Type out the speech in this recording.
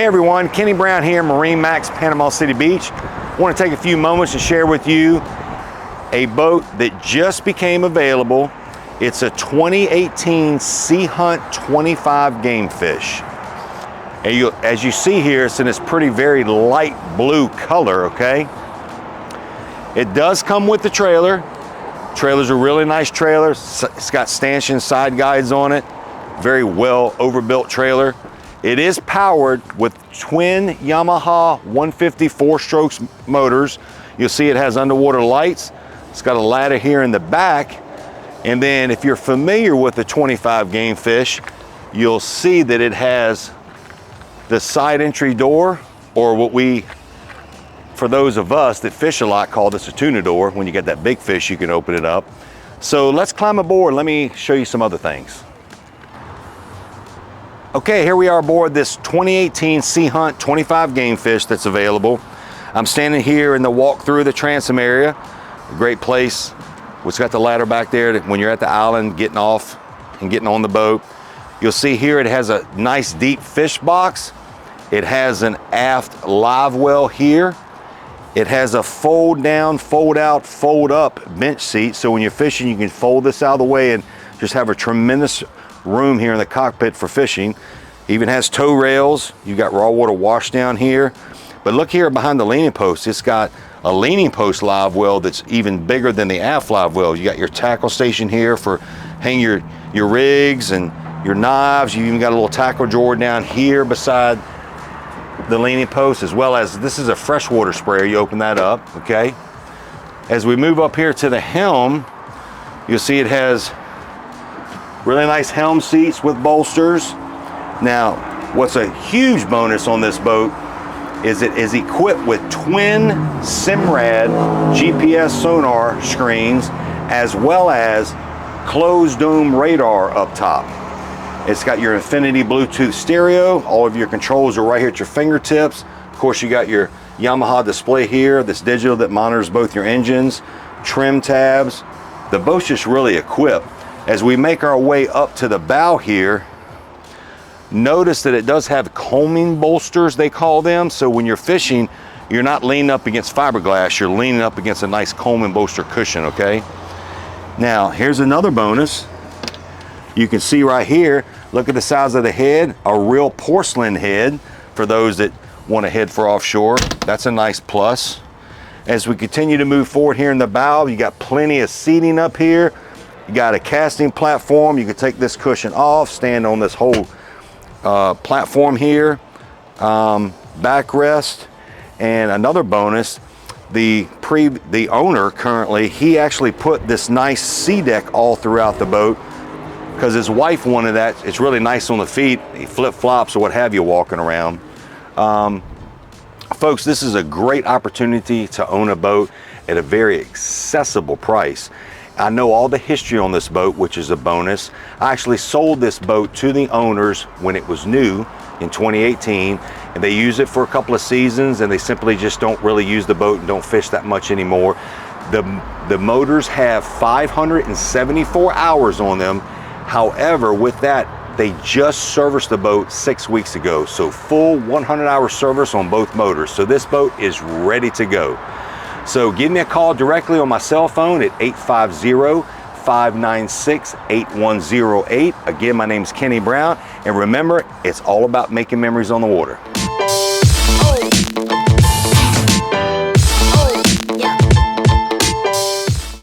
Hey everyone, Kenny Brown here, MarineMax, Panama City Beach. I want to take a few moments to share with you a boat that just became available. It's a 2018 Sea Hunt 25 Gamefish. And as you see here, it's in this pretty very light blue color, okay? It does come with the trailer. Trailer's a really nice trailer. It's got stanchion side guides on it. Very well overbuilt trailer. It is powered with twin Yamaha 150 4-stroke motors. You'll see it has underwater lights. It's got a ladder here in the back. And then if you're familiar with the 25 Gamefish, you'll see that it has the side entry door, or what we, for those of us that fish a lot, call this a tuna door. When you get that big fish, you can open it up. So let's climb aboard. Let me show you some other things. Okay, here we are aboard this 2018 Sea Hunt 25 Gamefish that's available. I'm standing here in the walk through the transom area. A great place. It's got the ladder back there when you're at the island getting off and getting on the boat. You'll see here it has a nice deep fish box. It has an aft live well here. It has a fold down, fold out, fold up bench seat. So when you're fishing, you can fold this out of the way and just have a tremendous room here in the cockpit for fishing. Even has tow rails. You got raw water wash down here. But look here behind the leaning post. It's got a leaning post live well that's even bigger than the aft live well. You got your tackle station here for hang your rigs and your knives. You even got a little tackle drawer down here beside the leaning post, as well as this is a freshwater sprayer. You open that up, okay? As we move up here to the helm, you'll see it has really nice helm seats with bolsters. Now, what's a huge bonus on this boat is it is equipped with twin Simrad GPS sonar screens, as well as closed dome radar up top. It's got your infinity Bluetooth stereo. All of your controls are right here at your fingertips. Of course, you got your Yamaha display here that's digital, that monitors both your engines, trim tabs. The boat's just really equipped. As we make our way up to the bow here, notice that it does have coaming bolsters, they call them. So when you're fishing, you're not leaning up against fiberglass, you're leaning up against a nice coaming bolster cushion, okay? Now, here's another bonus. You can see right here, look at the size of the head, a real porcelain head for those that want to head for offshore. That's a nice plus. As we continue to move forward here in the bow, you got plenty of seating up here. You got a casting platform. You can take this cushion off, stand on this whole platform here, backrest. And another bonus, the owner currently, he actually put this nice sea deck all throughout the boat because his wife wanted that. It's really nice on the feet, flip-flops or what have you walking around. Folks, this is a great opportunity to own a boat at a very accessible price. I know all the history on this boat, which is a bonus. I actually sold this boat to the owners when it was new in 2018, and they use it for a couple of seasons, and they simply just don't really use the boat and don't fish that much anymore. The motors have 574 hours on them. However, with that, they just serviced the boat 6 weeks ago. So full 100-hour service on both motors. So this boat is ready to go. So give me a call directly on my cell phone at 850-596-8108. Again, my name's Kenny Brown. And remember, it's all about making memories on the water.